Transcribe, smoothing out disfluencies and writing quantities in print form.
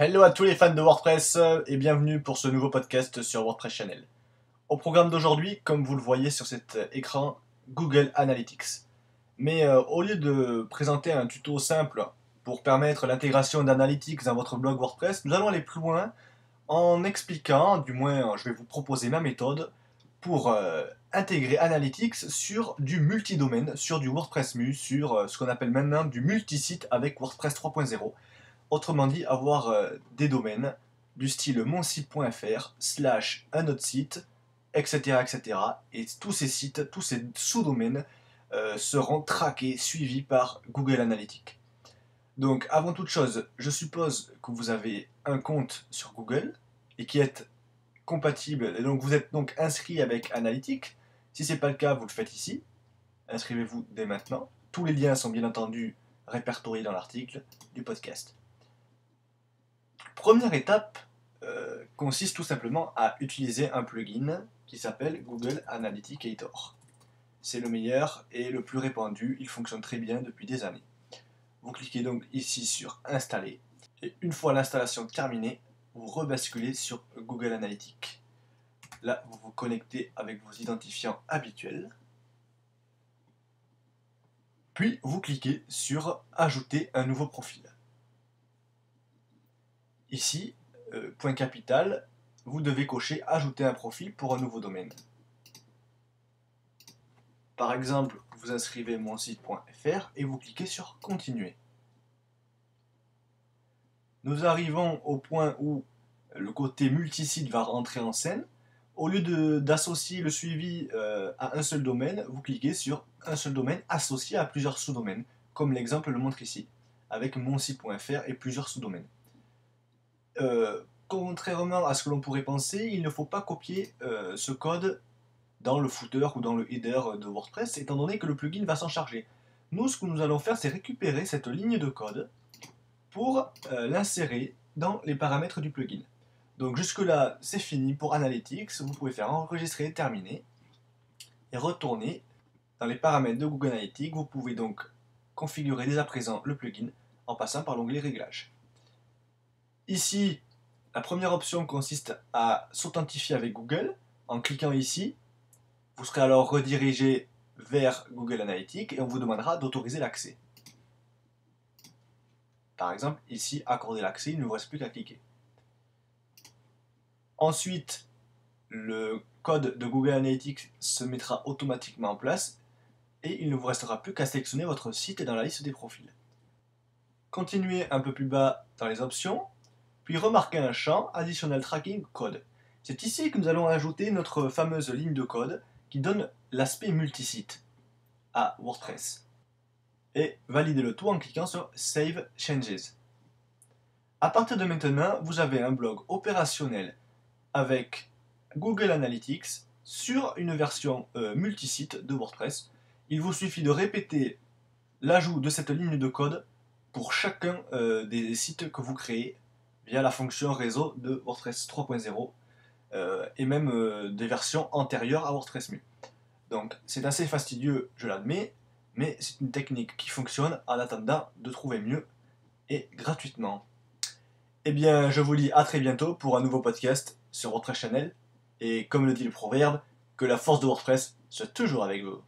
Hello à tous les fans de WordPress et bienvenue pour ce nouveau podcast sur WordPress Channel. Au programme d'aujourd'hui, comme vous le voyez sur cet écran, Google Analytics. Mais au lieu de présenter un tuto simple pour permettre l'intégration d'Analytics dans votre blog WordPress, nous allons aller plus loin en expliquant, du moins je vais vous proposer ma méthode pour intégrer Analytics sur du multidomaine, sur du WordPress.mu, sur ce qu'on appelle maintenant du multisite avec WordPress 3.0. Autrement dit, avoir des domaines du style monsite.fr / un autre site, etc., etc. Et tous ces sites, tous ces sous-domaines seront traqués, suivis par Google Analytics. Donc, avant toute chose, je suppose que vous avez un compte sur Google et qui est compatible. Et donc, vous êtes donc inscrit avec Analytics. Si ce n'est pas le cas, vous le faites ici. Inscrivez-vous dès maintenant. Tous les liens sont bien entendu répertoriés dans l'article du podcast. Première étape consiste tout simplement à utiliser un plugin qui s'appelle Google Analyticator. C'est le meilleur et le plus répandu, il fonctionne très bien depuis des années. Vous cliquez donc ici sur Installer et une fois l'installation terminée, vous rebasculez sur Google Analytics. Là, vous vous connectez avec vos identifiants habituels. Puis, vous cliquez sur Ajouter un nouveau profil. Ici, point capital, vous devez cocher Ajouter un profil pour un nouveau domaine. Par exemple, vous inscrivez monsite.fr et vous cliquez sur Continuer. Nous arrivons au point où le côté multisite va rentrer en scène. Au lieu d'associer le suivi à un seul domaine, vous cliquez sur un seul domaine associé à plusieurs sous-domaines, comme l'exemple le montre ici, avec monsite.fr et plusieurs sous-domaines. Contrairement à ce que l'on pourrait penser, il ne faut pas copier ce code dans le footer ou dans le header de WordPress, étant donné que le plugin va s'en charger. Nous, ce que nous allons faire, c'est récupérer cette ligne de code pour l'insérer dans les paramètres du plugin. Donc jusque-là, c'est fini pour Analytics. Vous pouvez faire enregistrer, terminer, et retourner dans les paramètres de Google Analytics. Vous pouvez donc configurer dès à présent le plugin en passant par l'onglet Réglages. Ici, la première option consiste à s'authentifier avec Google. En cliquant ici, vous serez alors redirigé vers Google Analytics et on vous demandera d'autoriser l'accès. Par exemple, ici, accorder l'accès, il ne vous reste plus qu'à cliquer. Ensuite, le code de Google Analytics se mettra automatiquement en place et il ne vous restera plus qu'à sélectionner votre site dans la liste des profils. Continuez un peu plus bas dans les options, puis remarquez un champ Additional Tracking Code. C'est ici que nous allons ajouter notre fameuse ligne de code qui donne l'aspect multisite à WordPress. Et validez le tout en cliquant sur Save Changes. À partir de maintenant, vous avez un blog opérationnel avec Google Analytics sur une version multisite de WordPress. Il vous suffit de répéter l'ajout de cette ligne de code pour chacun des sites que vous créez via la fonction réseau de WordPress 3.0 et même des versions antérieures à WordPress.mu. Donc c'est assez fastidieux, je l'admets, mais c'est une technique qui fonctionne en attendant de trouver mieux et gratuitement. Eh bien, je vous dis à très bientôt pour un nouveau podcast sur WordPress Channel, et comme le dit le proverbe, que la force de WordPress soit toujours avec vous.